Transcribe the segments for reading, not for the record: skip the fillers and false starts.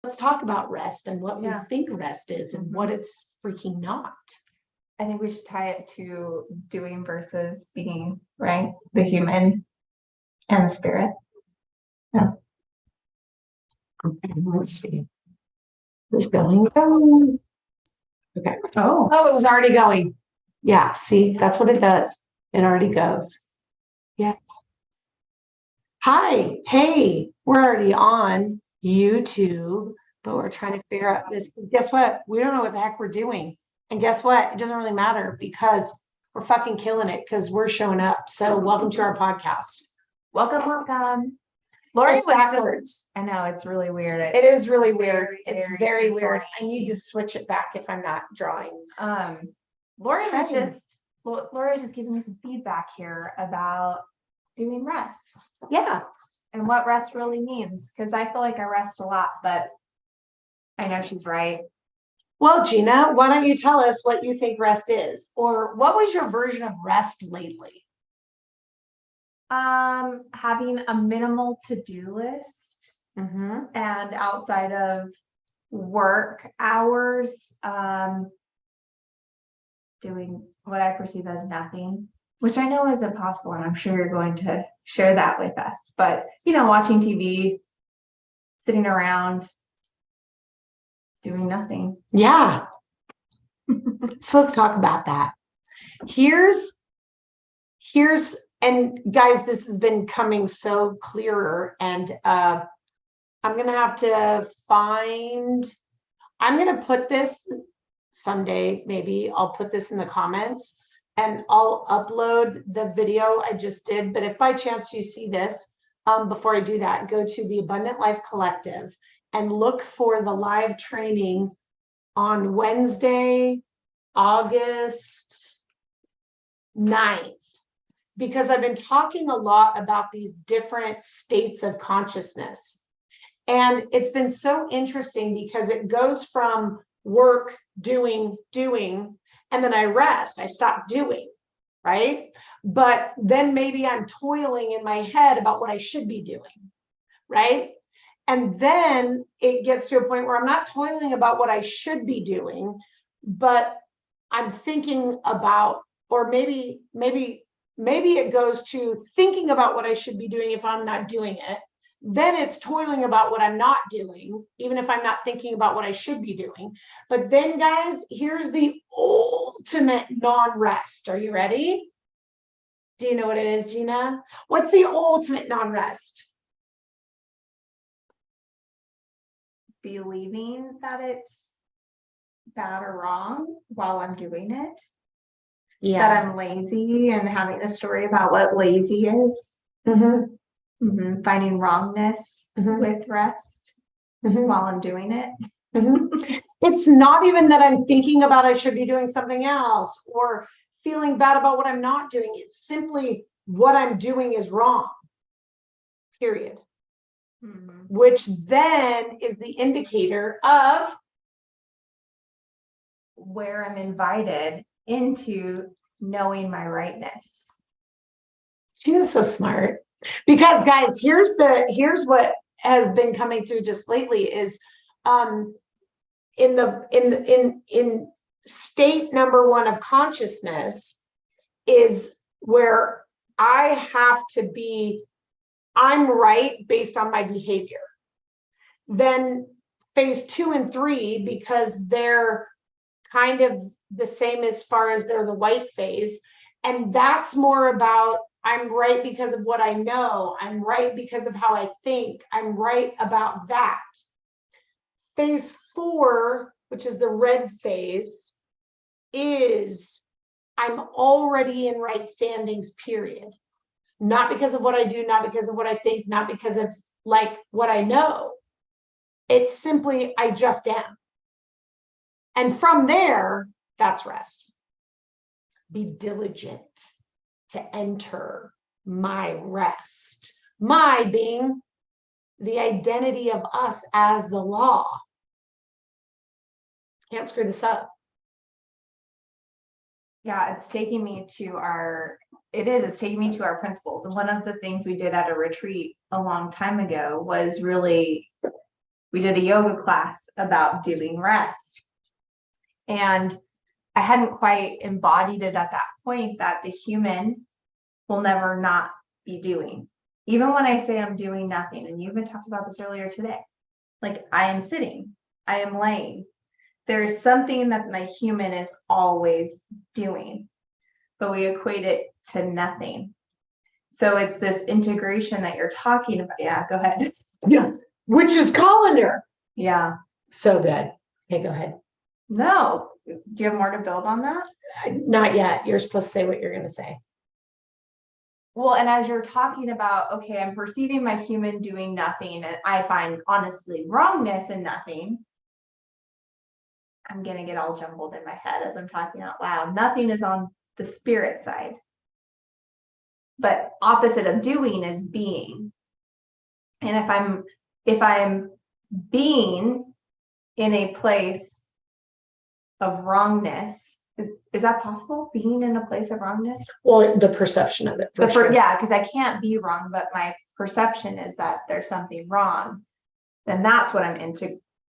let's talk about rest and what we Yeah. think rest is and what it's freaking not. I think we should tie it to doing versus being, right? The human and the spirit. Okay, let's see. Is going? Oh. Okay. Oh, it was already going. Yeah, see, that's what it does. It already goes. Yes. Hi, hey, we're already on YouTube, but we're trying to figure out this. Guess what? We don't know what the heck we're doing. And guess what? It doesn't really matter because we're fucking killing it because we're showing up. So welcome to our podcast. Welcome. Lori It's was backwards. I know it's really weird. It is really weird. It's very very weird. I confusing. need to switch it back if I'm not drawing. Lori was Hi. just giving me some feedback here about doing rest Yeah. and what rest really means. Because I feel like I rest a lot, but I know she's right. Well, Gina, why don't you tell us what you think rest is? Or what was your version of rest lately? Having a minimal to-do list Mm-hmm. and outside of work hours, doing what I perceive as nothing, which I know is impossible, and I'm sure you're going to share that with us. But watching TV, sitting around, doing nothing. Yeah. So let's talk about that. Here's, and guys, this has been coming so clearer, and I'm gonna have to I'm gonna put this someday, maybe I'll put this in the comments and I'll upload the video I just did. But if by chance you see this, before I do that, go to the Abundant Life Collective and look for the live training on Wednesday, August 9th, because I've been talking a lot about these different states of consciousness. And it's been so interesting because it goes from work, doing, and then I rest, I stop doing, right? But then maybe I'm toiling in my head about what I should be doing, right? And then it gets to a point where I'm not toiling about what I should be doing, but I'm thinking about, or maybe it goes to thinking about what I should be doing if I'm not doing it. Then it's toiling about what I'm not doing, even if I'm not thinking about what I should be doing. But then, guys, here's the ultimate non-rest. Are you ready? Do you know what it is, Gina? What's the ultimate non-rest? Believing that it's bad or wrong while I'm doing it. Yeah. That I'm lazy and having a story about what lazy is. Finding wrongness with rest while I'm doing it. It's not even that I'm thinking about I should be doing something else or feeling bad about what I'm not doing. It's simply what I'm doing is wrong, period. Which then is the indicator of where I'm invited into knowing my rightness. She was so smart. Because guys, here's what has been coming through just lately is in state number 1 of consciousness is where I have to be, I'm right based on my behavior. Then phase 2 and 3, because they're kind of the same as far as they're the white phase, and that's more about I'm right because of what I know. I'm right because of how I think. I'm right about that. Phase 4, which is the red phase, is I'm already in right standings, period. Not because of what I do, not because of what I think, not because of like what I know. It's simply I just am. And from there, that's rest. Be diligent to enter my rest. My being the identity of us as the law. Can't screw this up. Yeah, it's taking me to our principles. And one of the things we did at a retreat a long time ago was really we did a yoga class about doing rest. And I hadn't quite embodied it at that point that the human will never not be doing. Even when I say I'm doing nothing, and you even talked about this earlier today, like I am sitting, I am laying. There's something that my human is always doing, but we equate it to nothing. So it's this integration that you're talking about. Yeah, go ahead. Yeah, which is colander. Yeah. So good. Okay, go ahead. No, do you have more to build on that? Not yet. You're supposed to say what you're going to say. Well, and as you're talking about, okay, I'm perceiving my human doing nothing, and I find honestly wrongness in nothing. I'm going to get all jumbled in my head as I'm talking out loud. Nothing is on the spirit side. But opposite of doing is being. And if I'm being in a place of wrongness, is that possible? Being in a place of wrongness? Well, the perception of it for sure. Yeah, because I can't be wrong, but my perception is that there's something wrong. Then that's what I'm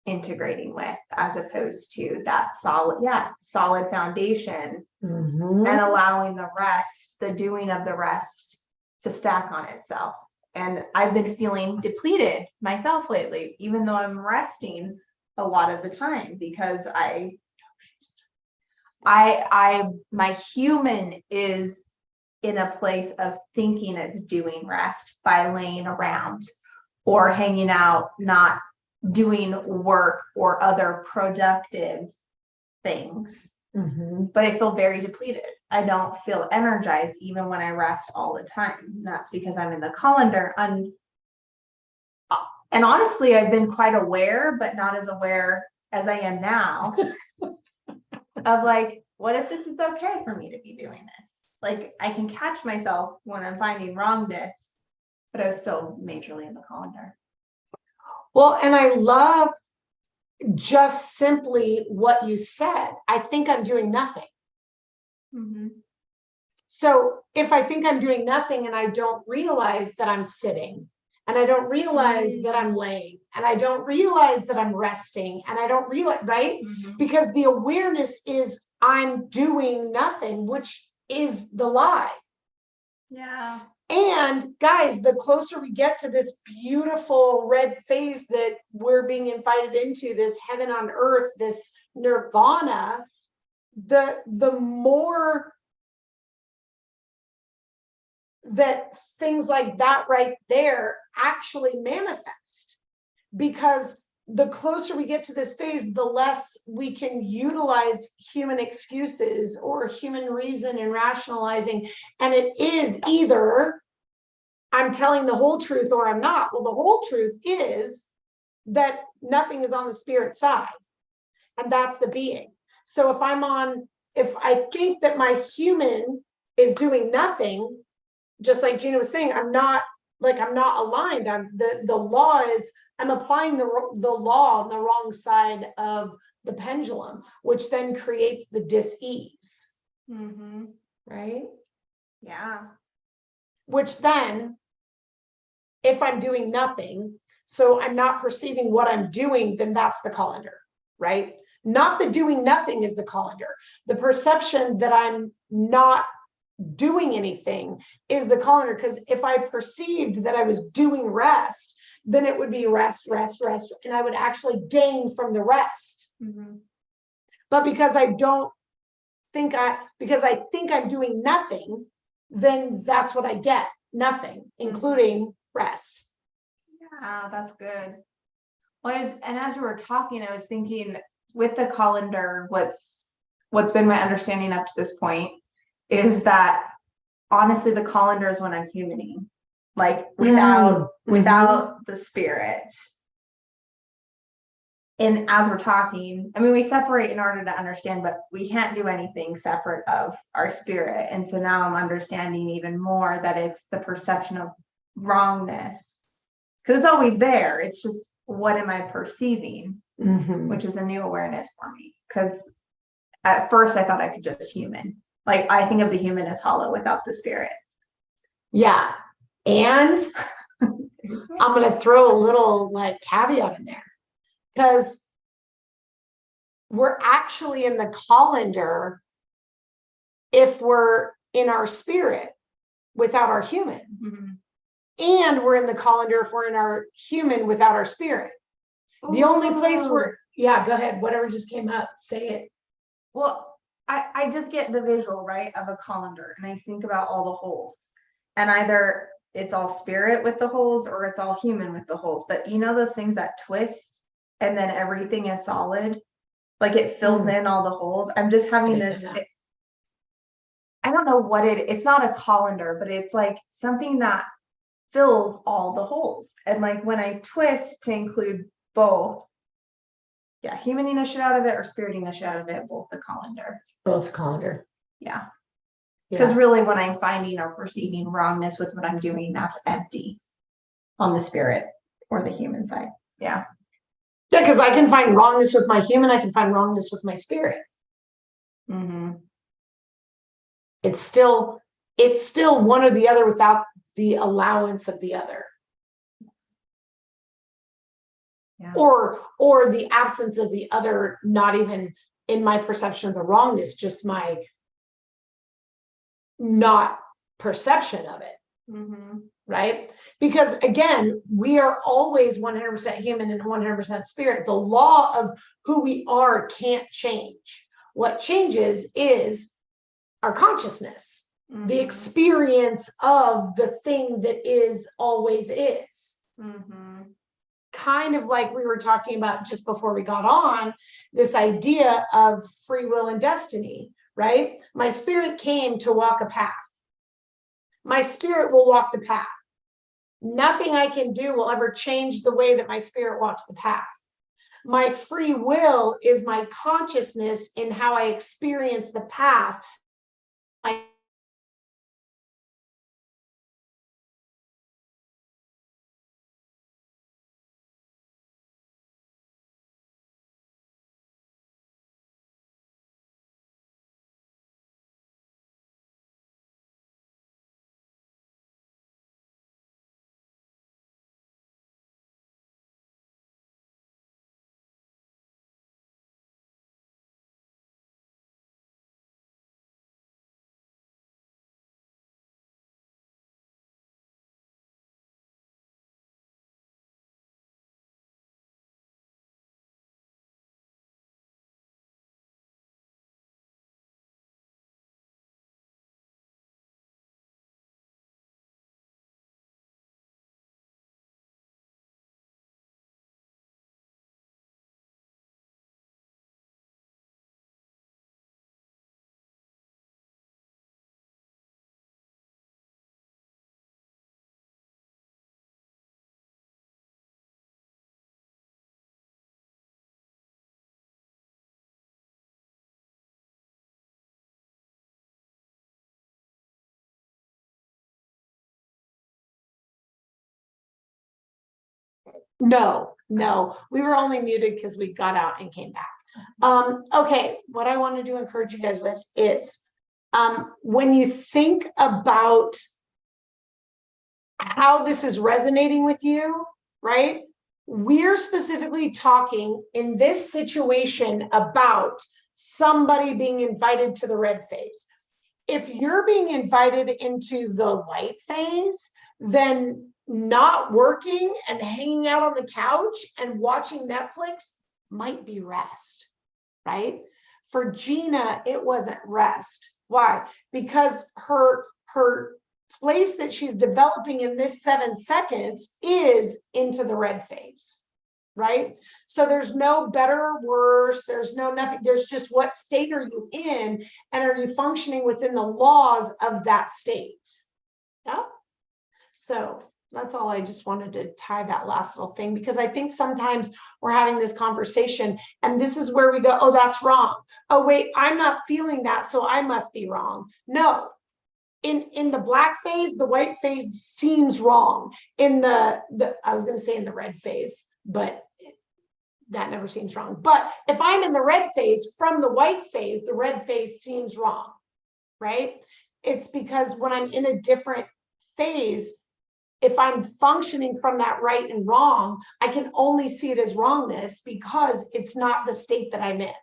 integrating with, as opposed to that solid foundation, and allowing the rest, the doing of the rest, to stack on itself. And I've been feeling depleted myself lately, even though I'm resting a lot of the time, because my human is in a place of thinking it's doing rest by laying around or hanging out, not doing work or other productive things. But I feel very depleted. I don't feel energized even when I rest all the time. And that's because I'm in the colander. And honestly, I've been quite aware, but not as aware as I am now, of like, what if this is okay for me to be doing this? Like, I can catch myself when I'm finding wrongness, but I was still majorly in the colander. Well, and I love just simply what you said. I think I'm doing nothing. So if I think I'm doing nothing and I don't realize that I'm sitting, and I don't realize that I'm laying, and I don't realize that I'm resting, and I don't realize, right? Because the awareness is I'm doing nothing, which is the lie. Yeah. And guys, the closer we get to this beautiful red phase that we're being invited into, this heaven on earth, this nirvana, the more that things like that right there actually manifest. Because the closer we get to this phase, the less we can utilize human excuses or human reason and rationalizing. And it is either I'm telling the whole truth or I'm not. Well, the whole truth is that nothing is on the spirit side, and that's the being. So if I think that my human is doing nothing, just like Gina was saying, I'm not aligned. The law is, I'm applying the law on the wrong side of the pendulum, which then creates the dis-ease. Right? Yeah. Which then, if I'm doing nothing, so I'm not perceiving what I'm doing, then that's the colander, right? Not the doing nothing is the colander. The perception that I'm not doing anything is the colander, because if I perceived that I was doing rest, then it would be rest, and I would actually gain from the rest. But because I think I'm doing nothing, then that's what I get, nothing, including rest. Yeah, that's good. Well, and as you were talking, I was thinking with the colander, what's been my understanding up to this point is that honestly, the colander is when I'm humaning, like without the spirit. And as we're talking, I mean, we separate in order to understand, but we can't do anything separate of our spirit. And so now I'm understanding even more that it's the perception of wrongness, because it's always there. It's just, what am I perceiving? Which is a new awareness for me. Because at first I thought I could just human. Like, I think of the human as hollow without the spirit. Yeah. And I'm going to throw a little like caveat in there. because we're actually in the colander if we're in our spirit without our human. And we're in the colander if we're in our human without our spirit. The only place where, yeah, go ahead, whatever just came up, say it. Well, I just get the visual, right, of a colander, and I think about all the holes, and either it's all spirit with the holes or it's all human with the holes. But you know those things that twist and then everything is solid, like it fills in all the holes. I'm just having this, I don't know what it's not a colander, but it's like something that fills all the holes. And like when I twist to include both, yeah, humaning the shit out of it or spiriting the shit out of it, both the colander. Both colander. Yeah. Because really when I'm finding or perceiving wrongness with what I'm doing, that's empty on the spirit or the human side. Yeah. Yeah, because I can find wrongness with my human, I can find wrongness with my spirit. It's still one or the other without the allowance of the other. Yeah. Or the absence of the other, not even in my perception of the wrongness, just my not perception of it. Right? Because again, we are always 100% human and 100% spirit. The law of who we are can't change. What changes is our consciousness, the experience of the thing that is always is. Kind of like we were talking about just before we got on, this idea of free will and destiny, right? My spirit came to walk a path. My spirit will walk the path. Nothing I can do will ever change the way that my spirit walks the path. My free will is my consciousness in how I experience the path. No, we were only muted because we got out and came back. Okay, what I wanted to encourage you guys with is when you think about how this is resonating with you, right? We're specifically talking in this situation about somebody being invited to the red phase. If you're being invited into the white phase, then not working and hanging out on the couch and watching Netflix might be rest, right? For Gina, it wasn't rest. Why? Because her place that she's developing in this 7 seconds is into the red phase, right? So there's no better or worse, there's no nothing, there's just what state are you in and are you functioning within the laws of that state? Yeah. So that's all. I just wanted to tie that last little thing, because I think sometimes we're having this conversation and this is where we go, oh, that's wrong. Oh, wait, I'm not feeling that, so I must be wrong. No, in the black phase, the white phase seems wrong. In the I was going to say in the red phase, but that never seems wrong. But if I'm in the red phase from the white phase, the red phase seems wrong, right? It's because when I'm in a different phase, if I'm functioning from that right and wrong, I can only see it as wrongness because it's not the state that I'm in.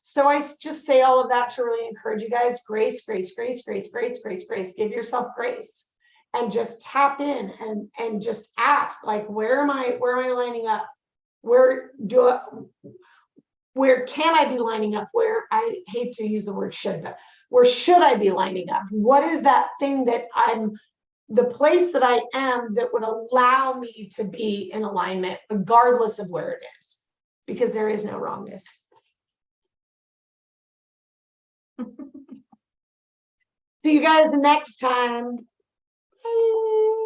So I just say all of that to really encourage you guys, grace, grace, grace, grace, grace, grace, grace, give yourself grace and just tap in and just ask, like, where am I lining up? Where can I be lining up? Where, I hate to use the word should, but where should I be lining up? What is that thing that the place that I am that would allow me to be in alignment regardless of where it is? Because there is no wrongness. See you guys next time. Bye.